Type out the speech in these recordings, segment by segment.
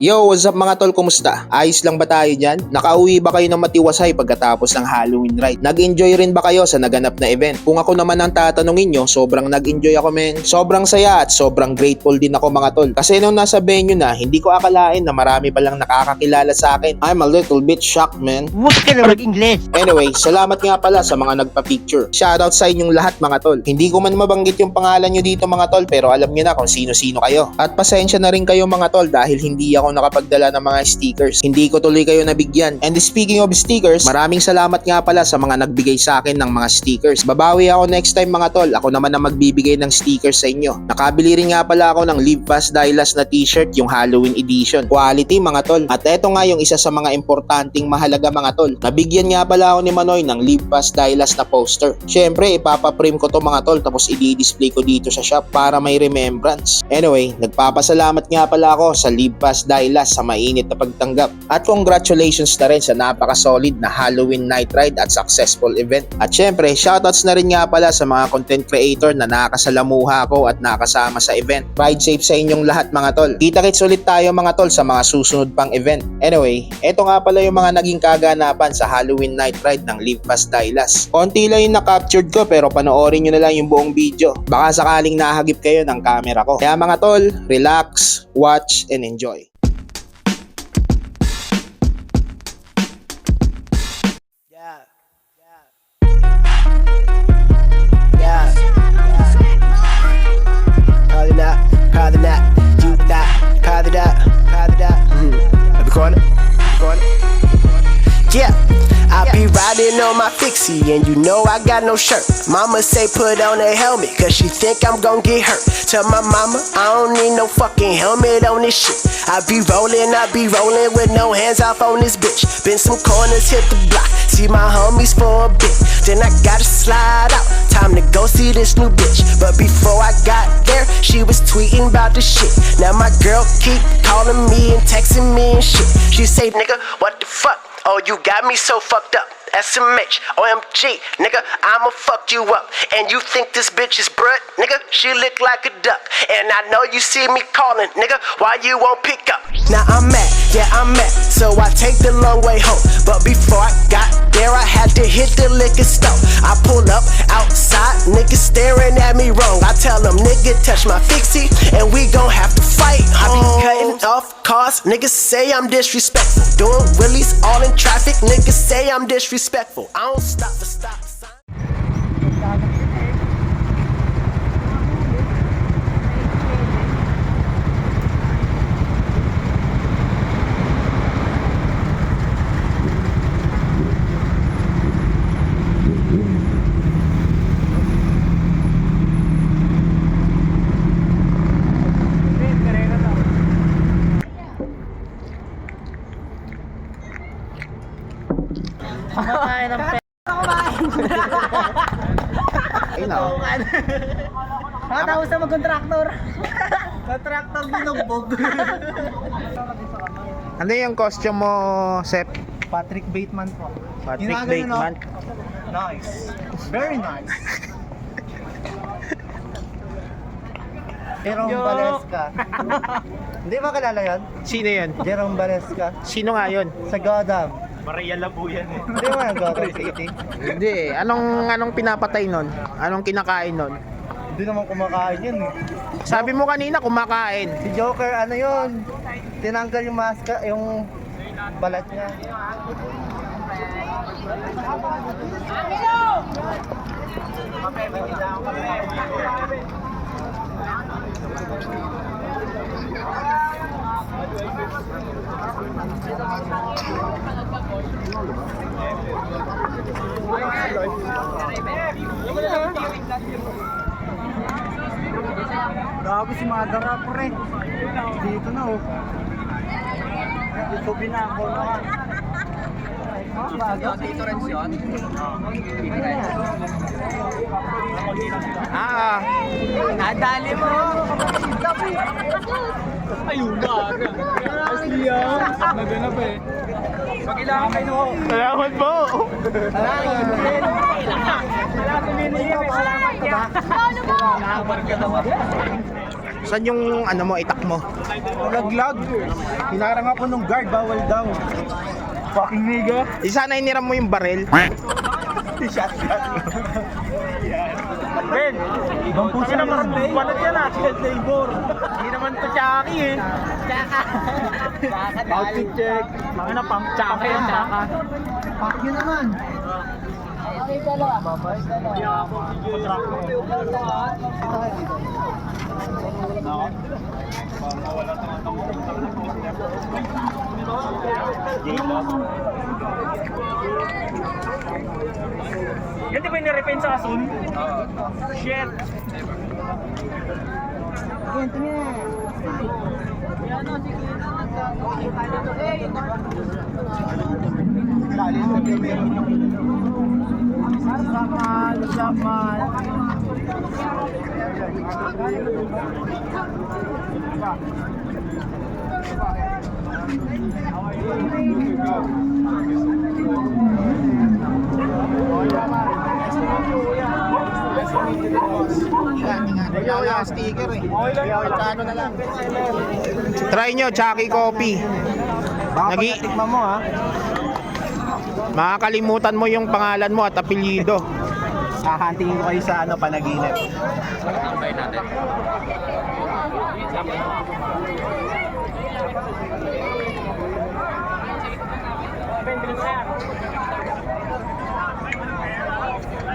Yo, what's up mga tol? Kumusta? Ayos lang ba tayo dyan? Nakauwi ba kayo ng matiwasay pagkatapos ng Halloween ride? Nag-enjoy rin ba kayo sa naganap na event? Kung ako naman ang tatanungin nyo, sobrang nag-enjoy ako men. Sobrang saya at sobrang grateful din ako mga tol. Kasi nung nasa venue na, hindi ko akalain na marami palang nakakakilala sa akin. I'm a little bit shocked man. Huwag ka na mag-Ingles! Anyway, salamat nga pala sa mga nagpa-picture. Shoutout sa inyong lahat mga tol. Hindi ko man mabanggit yung pangalan nyo dito mga tol, pero alam nyo na kung sino-sino kayo. At pasensya na rin kayo mga tol dahil hindi ako nakapagdala ng mga stickers. Hindi ko tuloy kayo nabigyan. And speaking of stickers, maraming salamat nga pala sa mga nagbigay sa akin ng mga stickers. Babawi ako next time mga tol. Ako naman ang magbibigay ng stickers sa inyo. Nakabili rin nga pala ako ng Live Fast Die Last na t-shirt, yung Halloween edition. Quality mga tol. At eto nga yung isa sa mga importanteng mahalaga mga tol. Nabigyan nga pala ako ni Manoy ng Live Fast Die Last na poster. Syempre, ipapaprint ko to mga tol tapos i-display ko dito sa shop para may remembrance. Anyway, nagpapasalamat nga pala ako sa Live Fast Die Last sa mainit na pagtanggap. At congratulations na rin sa napaka-solid na Halloween night ride at successful event. At syempre, shoutouts na rin nga pala sa mga content creator na nakasalamuha ko at nakasama sa event. Ride safe sa inyong lahat mga tol. Kita-kits ulit tayo mga tol sa mga susunod pang event. Anyway, eto nga pala yung mga naging kaganapan sa Halloween night ride ng Live Fast Die Last. Konti lang yung na-captured ko pero panoorin nyo na lang yung buong video. Baka sakaling nahagip kayo ng camera ko. Kaya mga tol, relax, watch, and enjoy. Yeah, I be riding on my fixie and you know I got no shirt. Mama say put on a helmet cause she think I'm gon' get hurt. Tell my mama I don't need no fucking helmet on this shit. I be rolling with no hands off on this bitch. Been some corners, hit the block, see my homies for a bit. Then I gotta slide out, time to go see this new bitch. But before I got there, she was tweeting about the shit. Now my girl keep calling me and texting me and shit. She say, nigga, what the fuck? Oh, you got me so fucked up. SMH, OMG, nigga, I'ma fuck you up. And you think this bitch is bruh, nigga? She look like a duck. And I know you see me calling, nigga, why you won't pick up? Now I'm mad, yeah, I'm mad. So I take the long way home. But before I got there, I had to hit the liquor store. I pull up outside, niggas staring at me wrong. I tell them, nigga, touch my fixie, and we gon' have to fight. I be cutting off cars, niggas say I'm disrespectful. Doing willies all in traffic, niggas say I'm disrespectful. I don't stop for stop sign. Kumakain ng pe... Ayun na. Nakatapos na mag-contractor. Contractor binugbog. Ano yung costume mo, Sep? Patrick Bateman po. Patrick Ginagano, no? Bateman. Nice. Very nice. Jerome Balesca. Hindi ba kilala yan? Sino yun? Jerome Balesca. Sino nga yun? Sa Godam. Maria Labuyan eh. Hindi mo yan Godam City? Hindi. Anong pinapatay nun? Anong kinakain nun? Hindi naman kumakain yun eh. Sabi mo kanina kumakain. Si Joker, ano yun? Tinanggal yung maska, yung balat niya. Gago si Madara pre. Dito na oh. Ito binako na ka. Dito rin siya. Nadali mo. Ayun na. Asli yan. Naganap eh. Pag-ilangan kayo. Salamat po. Salamat. Salamat. Salamat. Salamat. Saan yung ano mo, itak mo? Nalaglag. Hinarang ako nung guard, bawal daw. Fucking nigga. Di sana iniram mo yung barel. Shotgun. Ben, ibang pusa naman. Palat yan ah, child labor. Hindi naman to Chucky eh. Tsaka. Outfit check. Mga na pang Chucky yan, Chucky. Pak yun naman. Okay, dalawa. Yan di ba yung nirepaint sa Asun? Shit. Ayan, tingnan. Wala sticker eh. Okay lang yun. Magkano na lang. Try nyo, Chucky Coffee. Baka Nagi- tikman mo ha. Makakalimutan mo yung pangalan mo at apelyido. Hahantingin ko kayo sa panaginip.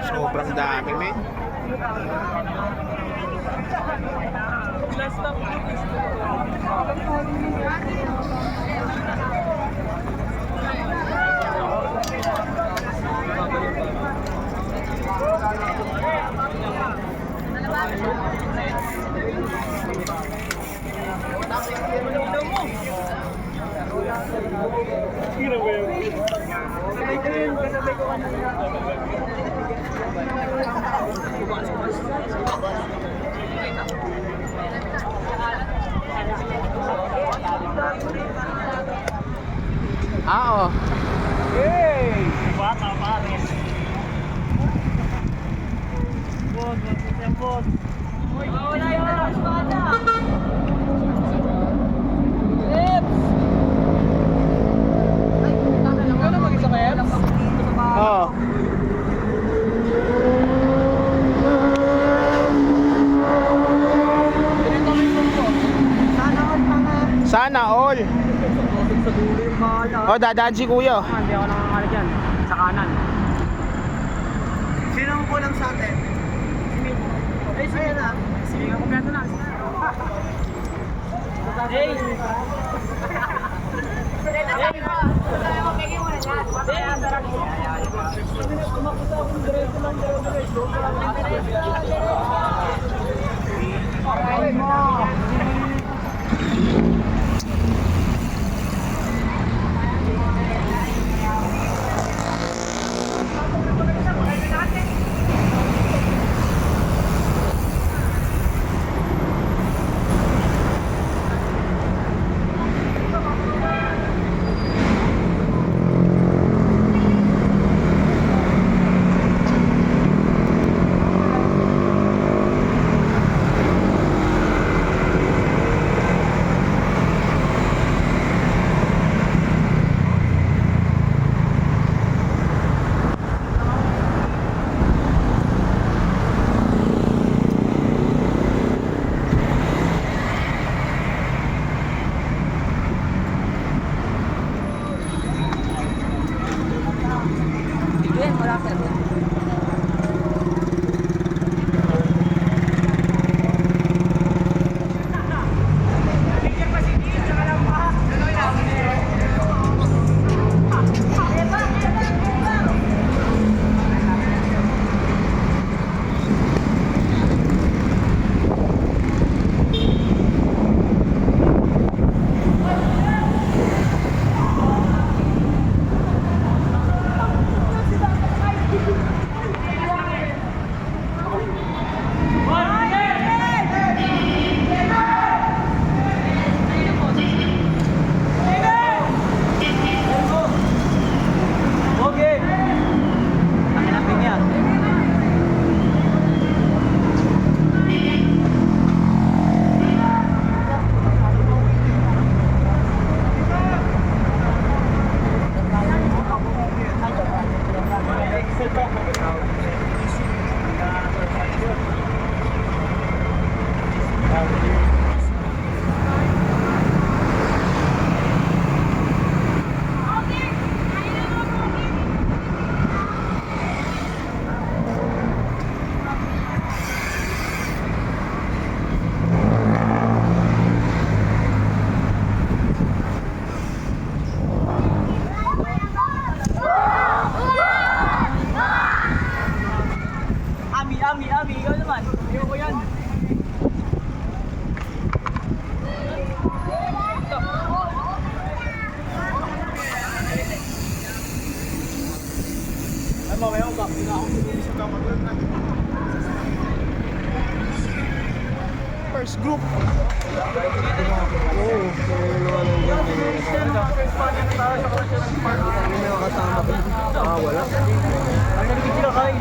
Sobrang dami, men. Oo. Hey! Bata pare. Bot, bot. Uy, wala yung espada. Oo. Sana all. Oh, dadaan si kuya. Hindi ako nakakala dyan. Sa kanan. Sino ang kulang sa atin? Ay, sige na. Sige nga, kumpleto na. Hey! First group. Wala. Ang narinig sila Kyle.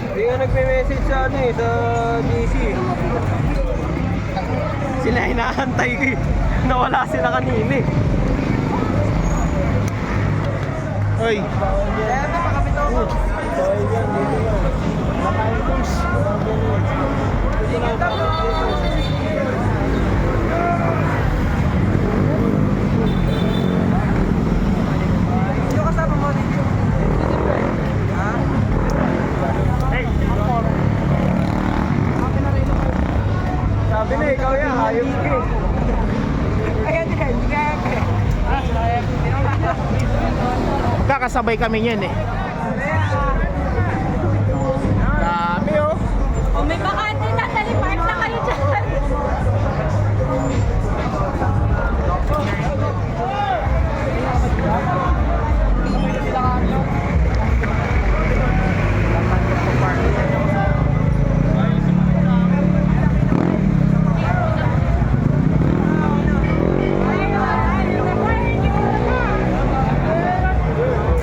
Hindi nga nagme-message sa ano eh, sa GC. Sila inaantay ko eh. Nawala sila kanina eh. Hoy. Sino kasama mo dito? Ha? Sabi na ikaw yan, hayop ka eh. Kakasabay kami niyan eh. Dami oh. O may bakante na, talipark na kayo dyan.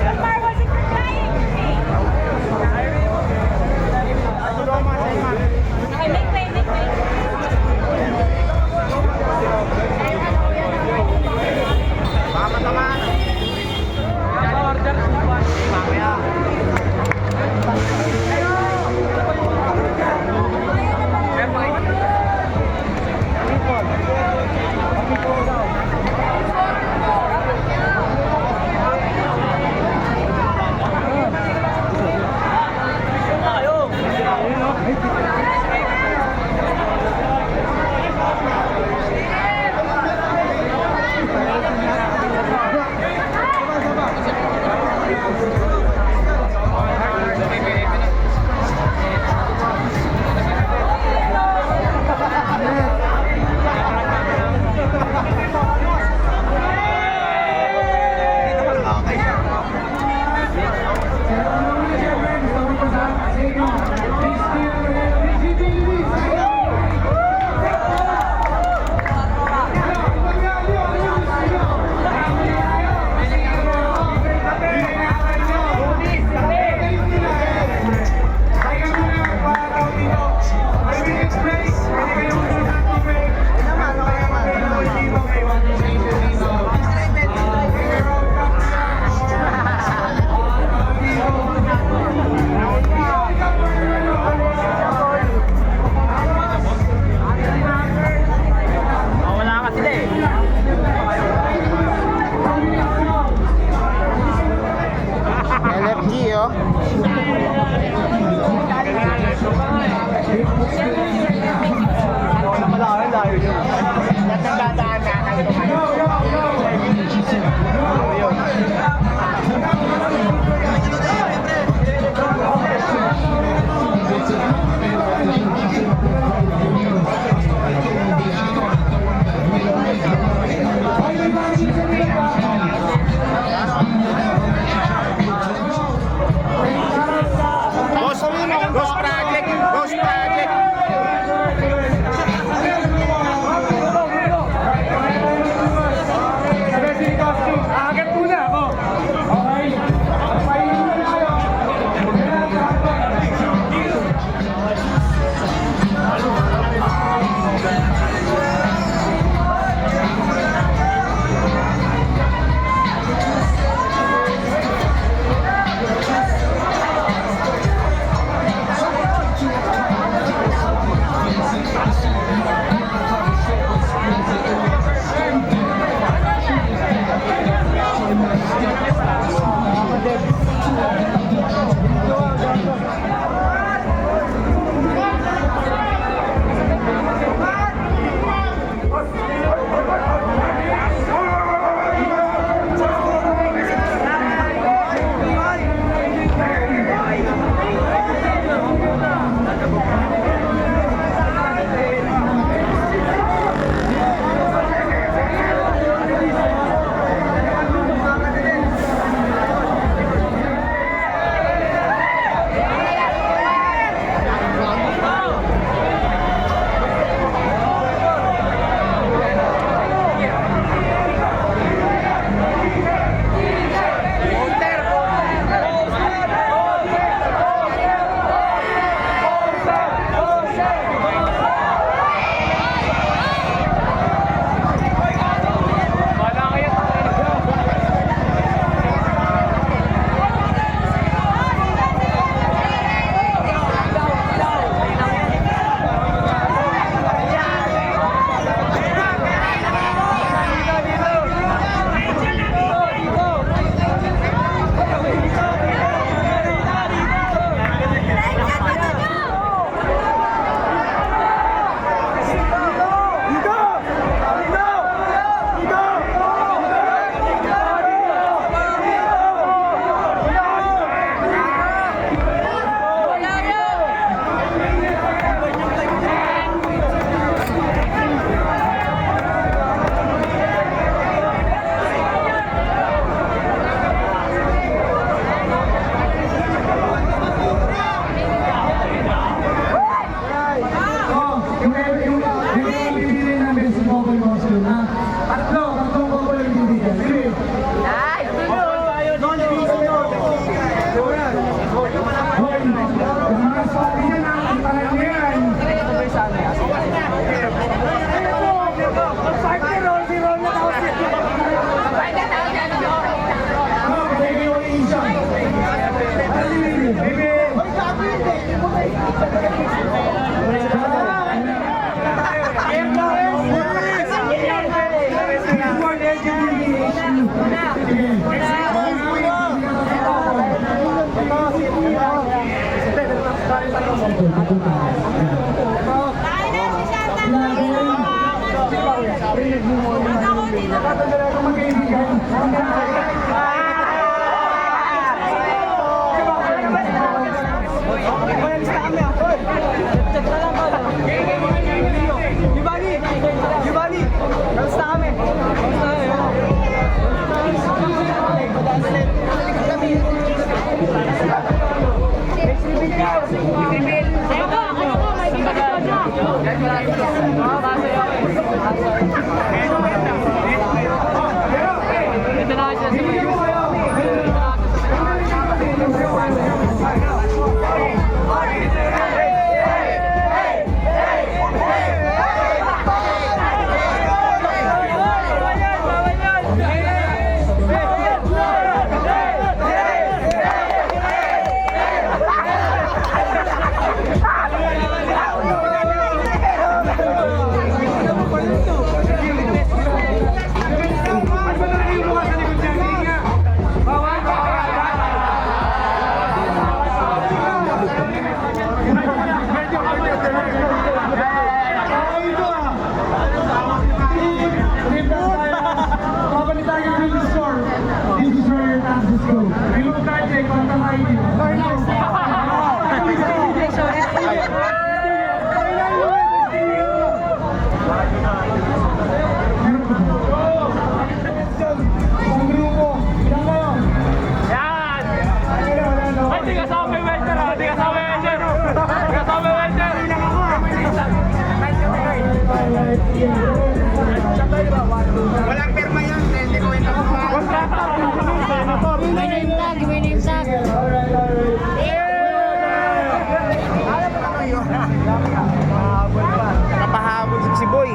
Lamar wasn't for crying. Kain na si Shanta. Pag ako dito. Giovanni! Kamusta kami? Ito na siya sa Walang perma yan, hindi ko ito ko pa. May name tag, may name tag. Napahabol si Boy.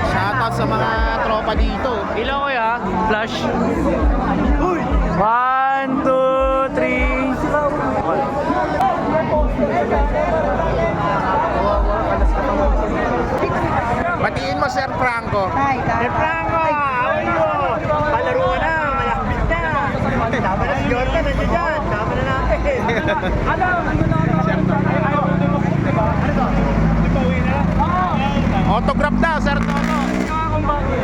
Shoutout sa mga tropa dito. Ilan ko ya? Flash. 1, 2, 3. Batiin mo, Sir Franco. Franco! Away mo! Palaro na! Malapit na! Tama na si Jordan, nandiyan dyan! Tama na natin! Autograph daw, Sir Toto.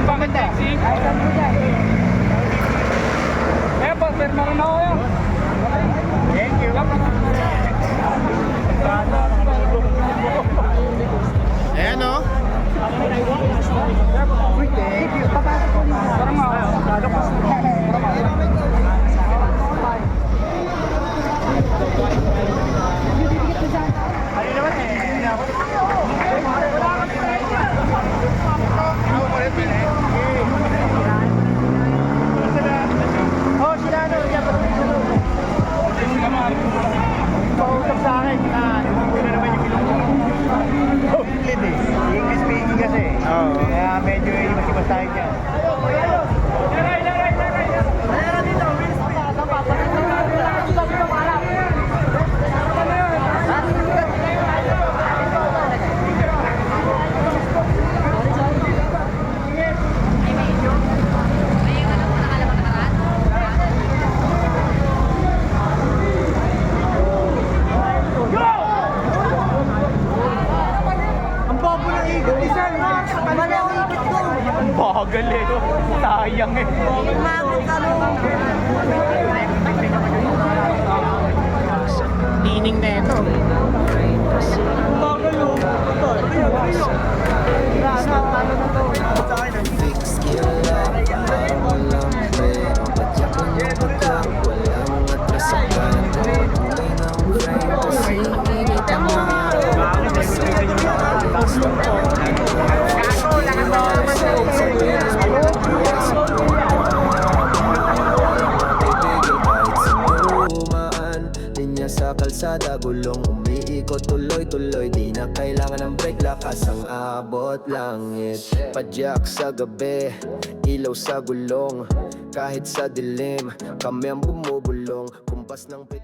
Bakit taxi? Eh, perma rin ako yan. Thank you! Ayan o. Oh, sila ano? Pausap sa akin na hindi na naman yung kinuha. Oh, split eh. English speaking kasi. Kaya medyo iwas-iwas tayo dyan. Bagal eh. Sayang eh. Tining na ito. Bagal oh. Linya sa kalsada, gulong umiikot tuloy-tuloy. Di na kailangan ng brake, lakas ang abot langit. Padyak sa gabi, ilaw sa gulong. Kahit sa dilim, kami ang bumubulong. Kumpas ng pit